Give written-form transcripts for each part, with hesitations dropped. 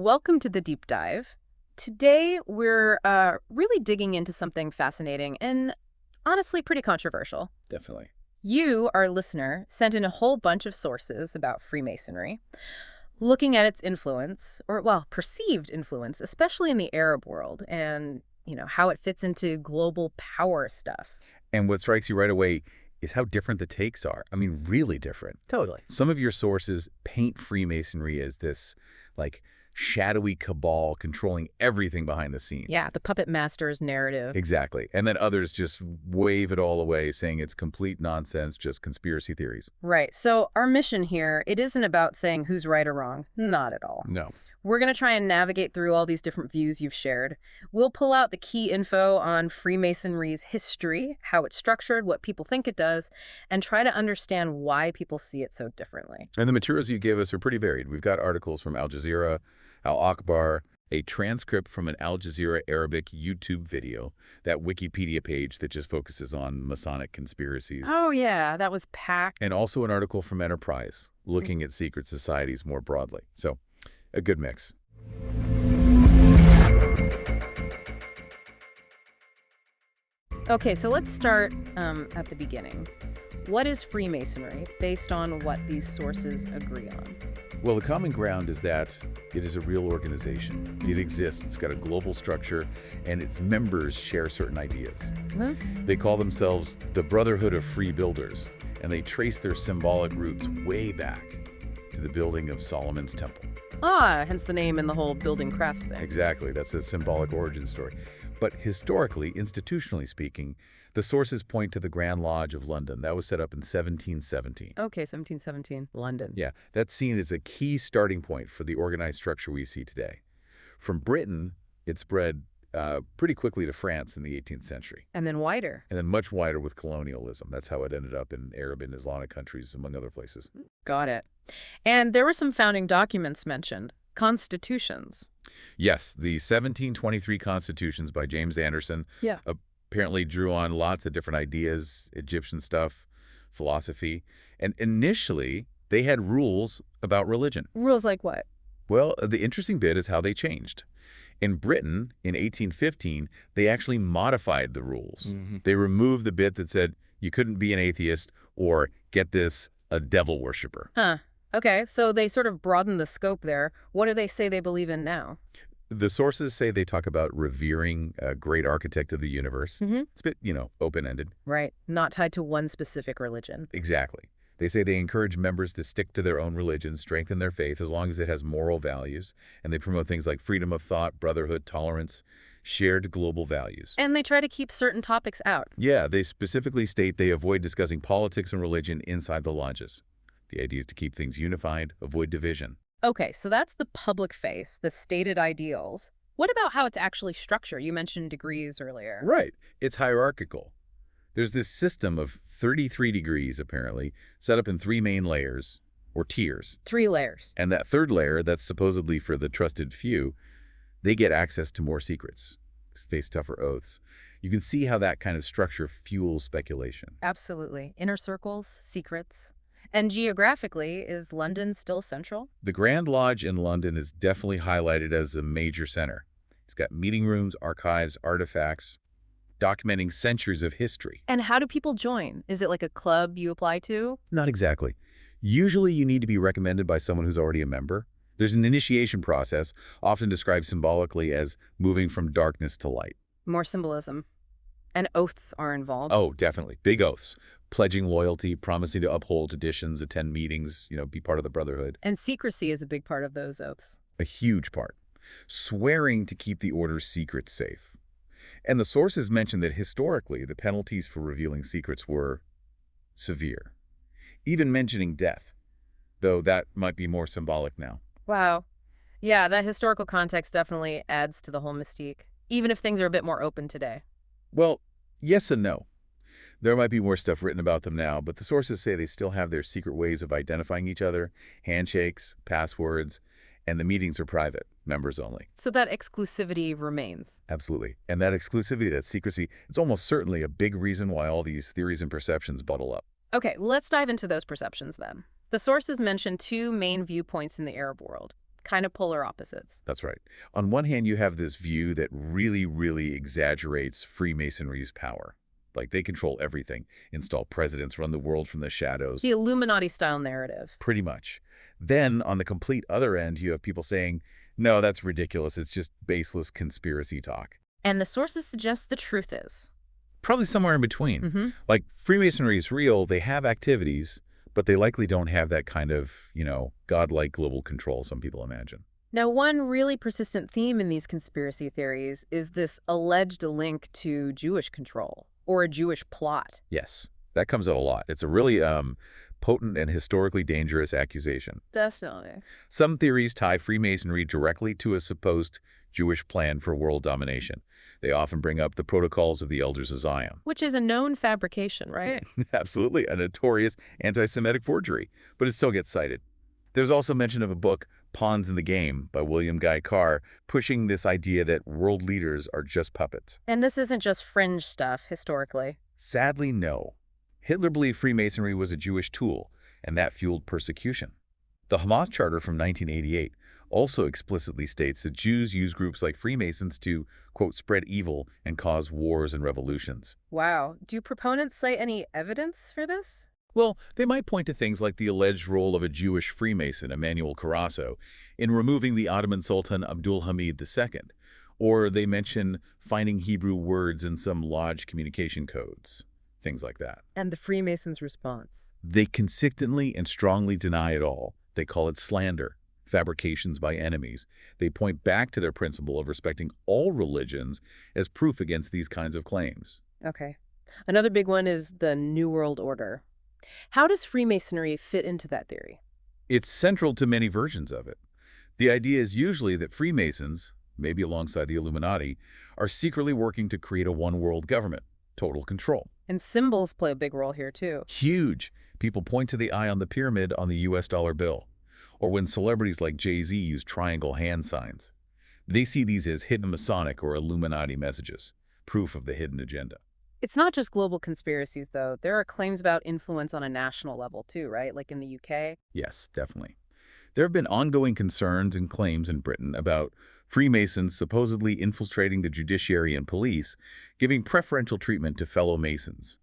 welcome to the deep dive. Today, we're really digging into something fascinating and honestly pretty controversial. Definitely. You, our listener, sent in a whole bunch of sources about Freemasonry, looking at its influence, or, well, perceived influence, especially in the Arab world, and, how it fits into global power stuff. And what strikes you right away is how different the takes are. I mean, really different. Totally. Some of your sources paint Freemasonry as this, like, shadowy cabal controlling everything behind the scenes. Yeah, the puppet master's narrative. Exactly. And then others just wave it all away, saying it's complete nonsense, just conspiracy theories. Right. So our mission here, it isn't about saying who's right or wrong. Not at all. No. We're going to try and navigate through all these different views you've shared. We'll pull out the key info on Freemasonry's history, how it's structured, what people think it does, and try to understand why people see it so differently. And the materials you gave us are pretty varied. We've got articles from Al Jazeera, Al Akbar, a transcript from an Al Jazeera Arabic YouTube video, that Wikipedia page that just focuses on Masonic conspiracies. Oh, yeah, that was packed. And also an article from Enterprise, looking at secret societies more broadly. So, a good mix. Okay, so let's start at the beginning. What is Freemasonry based on what these sources agree on? Well, the common ground is that it is a real organization. It exists, it's got a global structure, and its members share certain ideas. Huh? They call themselves the Brotherhood of Free Builders, and they trace their symbolic roots way back to the building of Solomon's Temple. Ah, hence the name and the whole building crafts thing. Exactly, that's a symbolic origin story. But historically, institutionally speaking, the sources point to the Grand Lodge of London. That was set up in 1717. Okay, 1717, London. Yeah, that's seen as a key starting point for the organized structure we see today. From Britain, it spread pretty quickly to France in the 18th century. And then wider. And then much wider with colonialism. That's how it ended up in Arab and Islamic countries, among other places. Got it. And there were some founding documents mentioned. Constitutions. Yes, the 1723 constitutions by James Anderson apparently drew on lots of different ideas, Egyptian stuff, philosophy. And initially, they had rules about religion. Rules like what? Well, the interesting bit is how they changed. In Britain, in 1815, they actually modified the rules. They removed the bit that said you couldn't be an atheist or, get this, a devil worshiper. Huh. Okay, so they sort of broadened the scope there. What do they say they believe in now? The sources say they talk about revering a great architect of the universe. It's a bit, open-ended. Right. Not tied to one specific religion. Exactly. They say they encourage members to stick to their own religion, strengthen their faith as long as it has moral values, and they promote things like freedom of thought, brotherhood, tolerance, shared global values. And they try to keep certain topics out. Yeah, they specifically state they avoid discussing politics and religion inside the lodges. The idea is to keep things unified, avoid division. Okay, so that's the public face, the stated ideals. What about how it's actually structured? You mentioned degrees earlier. Right. It's hierarchical. There's this system of 33 degrees, apparently, set up in 3 main layers, or tiers. 3 layers. And that third layer, that's supposedly for the trusted few, they get access to more secrets, face tougher oaths. You can see how that kind of structure fuels speculation. Absolutely. Inner circles, secrets. And geographically, is London still central? The Grand Lodge in London is definitely highlighted as a major center. It's got meeting rooms, archives, artifacts, documenting centuries of history. And how do people join? Is it like a club you apply to? Not exactly. Usually you need to be recommended by someone who's already a member. There's an initiation process, often described symbolically as moving from darkness to light. More symbolism. And oaths are involved. Oh, definitely. Big oaths. Pledging loyalty, promising to uphold traditions, attend meetings, be part of the brotherhood. And secrecy is a big part of those oaths. A huge part. Swearing to keep the order's secrets safe. And the sources mention that historically, the penalties for revealing secrets were severe. Even mentioning death, though that might be more symbolic now. Wow. Yeah, that historical context definitely adds to the whole mystique, even if things are a bit more open today. Well, yes and no. There might be more stuff written about them now, but the sources say they still have their secret ways of identifying each other, handshakes, passwords, and the meetings are private, members only. So that exclusivity remains. Absolutely. And that exclusivity, that secrecy, it's almost certainly a big reason why all these theories and perceptions bottle up. Okay, let's dive into those perceptions then. The sources mention 2 main viewpoints in the Arab world: Kind of polar opposites. That's right. On one hand, you have this view that really, really exaggerates Freemasonry's power. Like, they control everything, install presidents, run the world from the The shadows, Illuminati-style narrative. pretty much. Then, on the complete other end, you have people saying, no, that's ridiculous. It's just baseless conspiracy talk. And the sources suggest the truth is. Probably somewhere in between. Mm-hmm. Like, Freemasonry is real, they have activities, but they likely don't have that kind of, godlike global control some people imagine. Now, one really persistent theme in these conspiracy theories is this alleged link to Jewish control or a Jewish plot. Yes, that comes up a lot. It's a really potent and historically dangerous accusation. Definitely. Some theories tie Freemasonry directly to a supposed Jewish plan for world domination. They often bring up the protocols of the Elders of Zion. Which is a known fabrication, right? Absolutely, a notorious anti-Semitic forgery, but it still gets cited. There's also mention of a book, Pawns in the Game, by William Guy Carr, pushing this idea that world leaders are just puppets. And this isn't just fringe stuff, historically. Sadly, no. Hitler believed Freemasonry was a Jewish tool, and that fueled persecution. The Hamas Charter from 1988 also explicitly states that Jews use groups like Freemasons to, quote, spread evil and cause wars and revolutions. Wow. Do proponents cite any evidence for this? Well, they might point to things like the alleged role of a Jewish Freemason, Emmanuel Carasso, in removing the Ottoman Sultan Abdul Hamid II, or they mention finding Hebrew words in some lodge communication codes, things like that. And the Freemasons' response. They consistently and strongly deny it all. They call it slander, fabrications by enemies. They point back to their principle of respecting all religions as proof against these kinds of claims. Okay. Another big one is the New World Order. How does Freemasonry fit into that theory? It's central to many versions of it. The idea is usually that Freemasons, maybe alongside the Illuminati, are secretly working to create a one-world government, total control. And symbols play a big role here, too. Huge. People point to the eye on the pyramid on the US dollar bill, or when celebrities like Jay-Z use triangle hand signs. They see these as hidden Masonic or Illuminati messages, proof of the hidden agenda. It's not just global conspiracies, though. There are claims about influence on a national level, too, right? Like in the UK? Yes, definitely. There have been ongoing concerns and claims in Britain about Freemasons supposedly infiltrating the judiciary and police, giving preferential treatment to fellow Masons,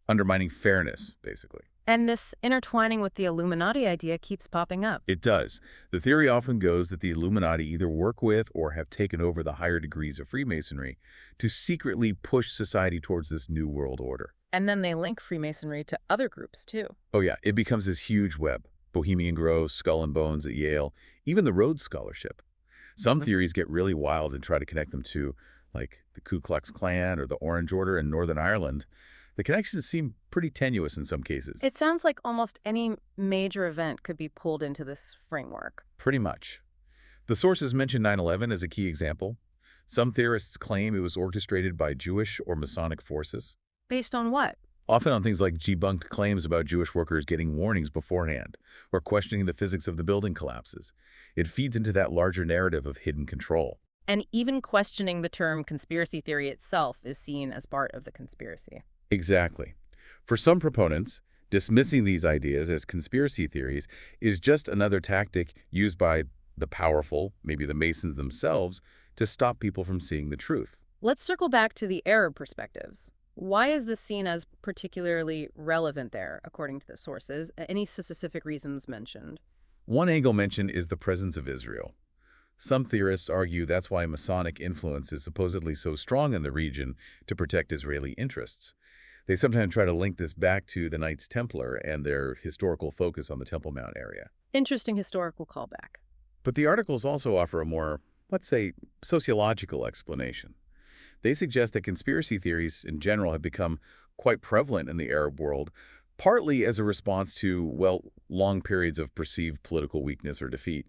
undermining fairness, basically. And this intertwining with the Illuminati idea keeps popping up. It does. The theory often goes that the Illuminati either work with or have taken over the higher degrees of Freemasonry to secretly push society towards this new world order. And then they link Freemasonry to other groups, too. Oh yeah, it becomes this huge web. Bohemian Grove, Skull and Bones at Yale, even the Rhodes Scholarship. Some theories get really wild and try to connect them to, like, the Ku Klux Klan or the Orange Order in Northern Ireland. The connections seem pretty tenuous in some cases. It sounds like almost any major event could be pulled into this framework. Pretty much. The sources mention 9/11 as a key example. Some theorists claim it was orchestrated by Jewish or Masonic forces, Based on what? often on things like debunked claims about Jewish workers getting warnings beforehand or questioning the physics of the building collapses. It feeds into that larger narrative of hidden control. And even questioning the term conspiracy theory itself is seen as part of the conspiracy. Exactly. For some proponents, dismissing these ideas as conspiracy theories is just another tactic used by the powerful, maybe the Masons themselves, to stop people from seeing the truth. Let's circle back to the Arab perspectives. Why is this seen as particularly relevant there, according to the sources? Any specific reasons mentioned? One angle mentioned is the presence of Israel. Some theorists argue that's why Masonic influence is supposedly so strong in the region to protect Israeli interests. They sometimes try to link this back to the Knights Templar and their historical focus on the Temple Mount area. Interesting historical callback. But the articles also offer a more, let's say, sociological explanation. They suggest that conspiracy theories in general have become quite prevalent in the Arab world, partly as a response to, well, long periods of perceived political weakness or defeat.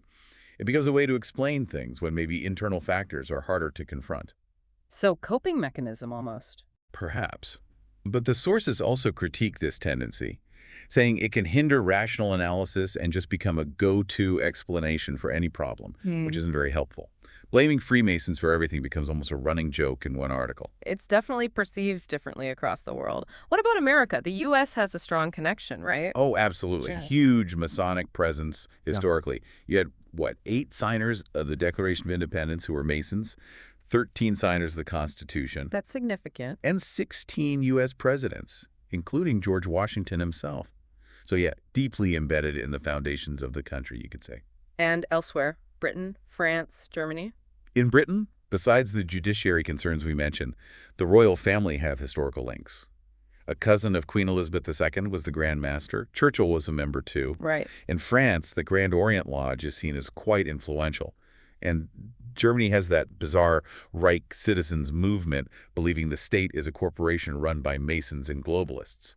It becomes a way to explain things when maybe internal factors are harder to confront. So, coping mechanism almost. Perhaps. But the sources also critique this tendency, saying it can hinder rational analysis and just become a go-to explanation for any problem, which isn't very helpful. Blaming Freemasons for everything becomes almost a running joke in one article. It's definitely perceived differently across the world. What about America? The U.S. has a strong connection, right? Oh, absolutely. Yeah. Huge Masonic presence historically. You had 8 signers of the Declaration of Independence who were Masons, 13 signers of the Constitution, That's significant. and 16 U.S. presidents, including George Washington himself. So yeah, deeply embedded in the foundations of the country, you could say. And elsewhere, Britain, France, Germany. In Britain, besides the judiciary concerns we mentioned, the royal family have historical links. A cousin of Queen Elizabeth II was the Grand Master. Churchill was a member too. Right. In France, the Grand Orient Lodge is seen as quite influential. And Germany has that bizarre Reich citizens movement, believing the state is a corporation run by Masons and globalists.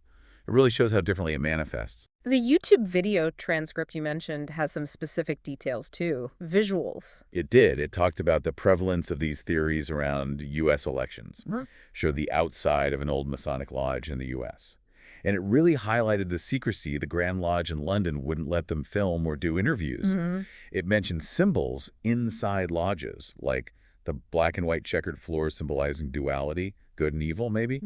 It really shows how differently it manifests. The YouTube video transcript you mentioned has some specific details too, visuals. It did. It talked about the prevalence of these theories around U.S. elections, showed the outside of an old Masonic lodge in the U.S. And it really highlighted the secrecy the Grand Lodge in London wouldn't let them film or do interviews. It mentioned symbols inside lodges, like the black and white checkered floors symbolizing duality, good and evil, maybe.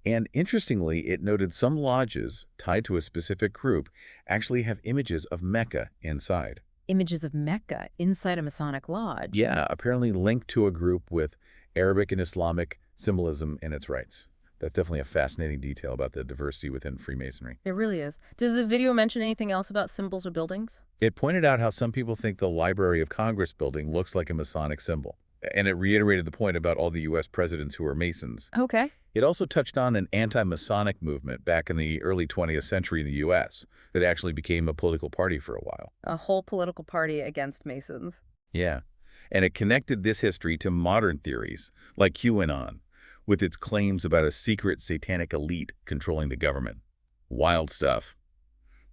And interestingly, it noted some lodges tied to a specific group actually have images of Mecca inside. Images of Mecca inside a Masonic lodge. Yeah, apparently linked to a group with Arabic and Islamic symbolism in its rites. That's definitely a fascinating detail about the diversity within Freemasonry. It really is. Did the video mention anything else about symbols or buildings? It pointed out how some people think the Library of Congress building looks like a Masonic symbol. And it reiterated the point about all the U.S. presidents who are Masons. Okay. It also touched on an anti-Masonic movement back in the early 20th century in the U.S. that actually became a political party for a while. A whole political party against Masons. Yeah. And it connected this history to modern theories, like QAnon, with its claims about a secret satanic elite controlling the government. Wild stuff.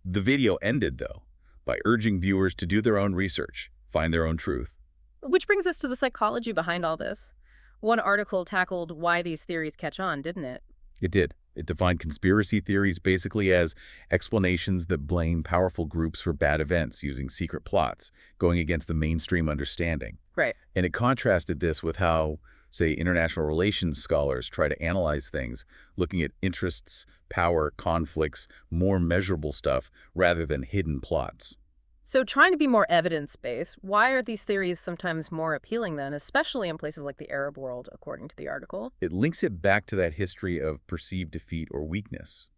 The video ended, though, by urging viewers to do their own research, find their own truth. Which brings us to the psychology behind all this. One article tackled why these theories catch on, didn't it? It did. It defined conspiracy theories basically as explanations that blame powerful groups for bad events using secret plots, going against the mainstream understanding. Right. And it contrasted this with how, say, international relations scholars try to analyze things, looking at interests, power, conflicts, more measurable stuff, rather than hidden plots. So trying to be more evidence-based, why are these theories sometimes more appealing then, especially in places like the Arab world, according to the article? It links it back to that history of perceived defeat or weakness.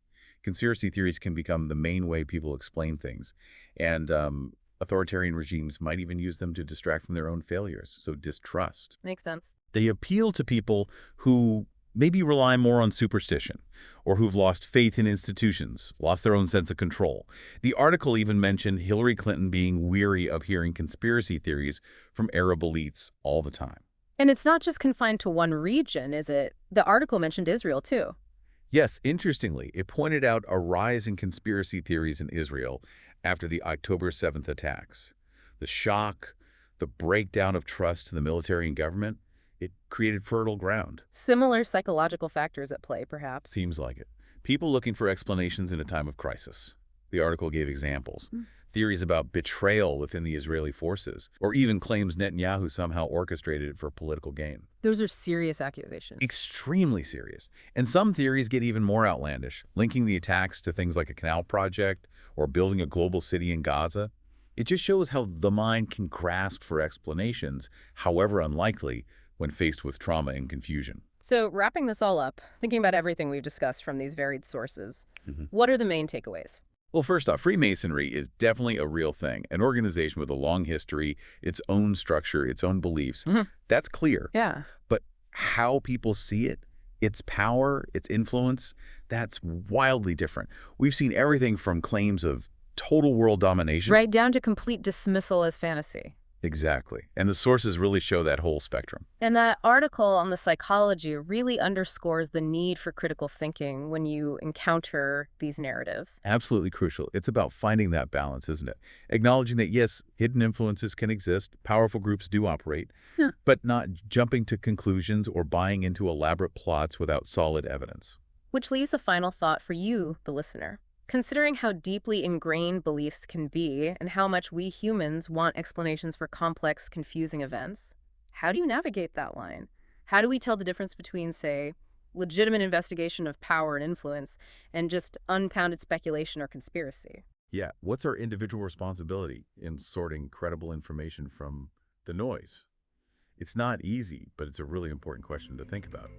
Conspiracy theories can become the main way people explain things, and authoritarian regimes might even use them to distract from their own failures, so distrust. Makes sense. They appeal to people who maybe rely more on superstition, or who've lost faith in institutions, lost their own sense of control. The article even mentioned Hillary Clinton being weary of hearing conspiracy theories from Arab elites all the time. And it's not just confined to one region, is it? The article mentioned Israel, too. Yes, interestingly, it pointed out a rise in conspiracy theories in Israel after the October 7th attacks. The shock, the breakdown of trust in the military and government, it created fertile ground. Similar psychological factors at play, perhaps. Seems like it. People looking for explanations in a time of crisis. The article gave examples. Theories about betrayal within the Israeli forces, or even claims Netanyahu somehow orchestrated it for political gain. Those are serious accusations. Extremely serious. And some theories get even more outlandish, linking the attacks to things like a canal project or building a global city in Gaza. It just shows how the mind can grasp for explanations, however unlikely, when faced with trauma and confusion. So wrapping this all up, thinking about everything we've discussed from these varied sources, what are the main takeaways? Well, first off, Freemasonry is definitely a real thing, an organization with a long history, its own structure, its own beliefs. That's clear. Yeah. But how people see it, its power, its influence, that's wildly different. We've seen everything from claims of total world domination. Right down to complete dismissal as fantasy. Exactly. And the sources really show that whole spectrum. And that article on the psychology really underscores the need for critical thinking when you encounter these narratives. Absolutely crucial. It's about finding that balance, isn't it? Acknowledging that, yes, hidden influences can exist, powerful groups do operate, but not jumping to conclusions or buying into elaborate plots without solid evidence. Which leaves a final thought for you, the listener. Considering how deeply ingrained beliefs can be and how much we humans want explanations for complex, confusing events, how do you navigate that line? How do we tell the difference between, say, legitimate investigation of power and influence and just unfounded speculation or conspiracy? Yeah, what's our individual responsibility in sorting credible information from the noise? It's not easy, but it's a really important question to think about.